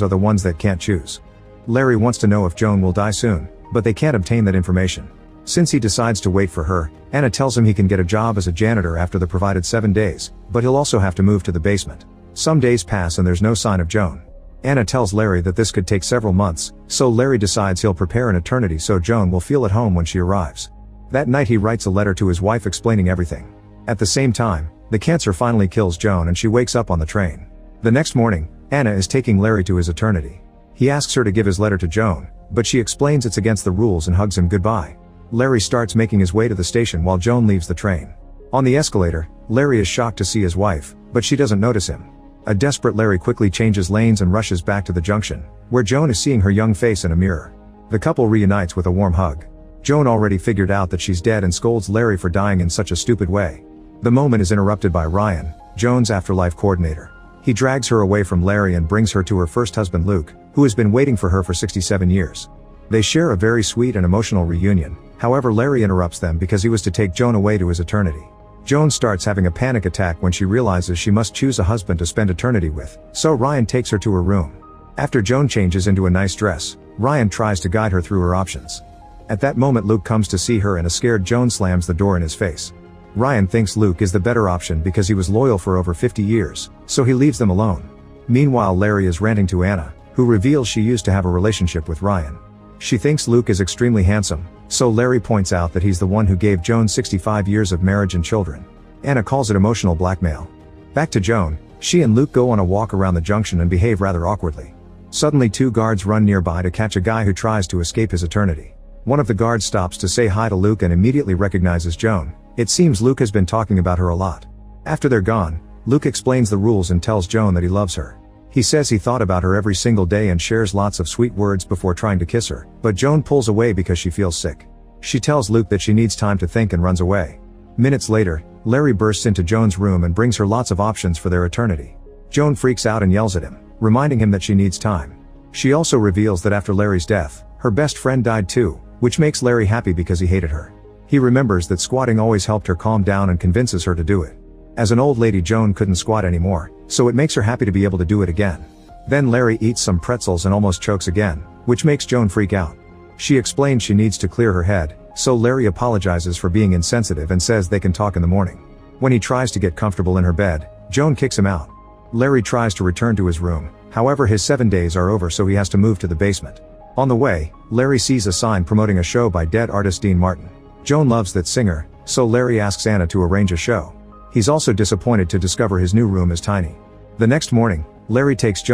are the ones that can't choose. Larry wants to know if Joan will die soon, but they can't obtain that information. Since he decides to wait for her, Anna tells him he can get a job as a janitor after the provided 7 days, but he'll also have to move to the basement. Some days pass and there's no sign of Joan. Anna tells Larry that this could take several months, so Larry decides he'll prepare an eternity so Joan will feel at home when she arrives. That night he writes a letter to his wife explaining everything. At the same time, the cancer finally kills Joan and she wakes up on the train. The next morning, Anna is taking Larry to his eternity. He asks her to give his letter to Joan, but she explains it's against the rules and hugs him goodbye. Larry starts making his way to the station while Joan leaves the train. On the escalator, Larry is shocked to see his wife, but she doesn't notice him. A desperate Larry quickly changes lanes and rushes back to the junction, where Joan is seeing her young face in a mirror. The couple reunites with a warm hug. Joan already figured out that she's dead and scolds Larry for dying in such a stupid way. The moment is interrupted by Ryan, Joan's afterlife coordinator. He drags her away from Larry and brings her to her first husband Luke, who has been waiting for her for 67 years. They share a very sweet and emotional reunion, however Larry interrupts them because he was to take Joan away to his eternity. Joan starts having a panic attack when she realizes she must choose a husband to spend eternity with, so Ryan takes her to her room. After Joan changes into a nice dress, Ryan tries to guide her through her options. At that moment Luke comes to see her and a scared Joan slams the door in his face. Ryan thinks Luke is the better option because he was loyal for over 50 years, so he leaves them alone. Meanwhile Larry is ranting to Anna, who reveals she used to have a relationship with Ryan. She thinks Luke is extremely handsome, so Larry points out that he's the one who gave Joan 65 years of marriage and children. Anna calls it emotional blackmail. Back to Joan, she and Luke go on a walk around the junction and behave rather awkwardly. Suddenly 2 guards run nearby to catch a guy who tries to escape his eternity. One of the guards stops to say hi to Luke and immediately recognizes Joan. It seems Luke has been talking about her a lot. After they're gone, Luke explains the rules and tells Joan that he loves her. He says he thought about her every single day and shares lots of sweet words before trying to kiss her, but Joan pulls away because she feels sick. She tells Luke that she needs time to think and runs away. Minutes later, Larry bursts into Joan's room and brings her lots of options for their eternity. Joan freaks out and yells at him, reminding him that she needs time. She also reveals that after Larry's death, her best friend died too, which makes Larry happy because he hated her. He remembers that squatting always helped her calm down and convinces her to do it. As an old lady Joan couldn't squat anymore, so it makes her happy to be able to do it again. Then Larry eats some pretzels and almost chokes again, which makes Joan freak out. She explains she needs to clear her head, so Larry apologizes for being insensitive and says they can talk in the morning. When he tries to get comfortable in her bed, Joan kicks him out. Larry tries to return to his room, however his 7 days are over so he has to move to the basement. On the way, Larry sees a sign promoting a show by dead artist Dean Martin. Joan loves that singer, so Larry asks Anna to arrange a show. He's also disappointed to discover his new room is tiny. The next morning, Larry takes Joan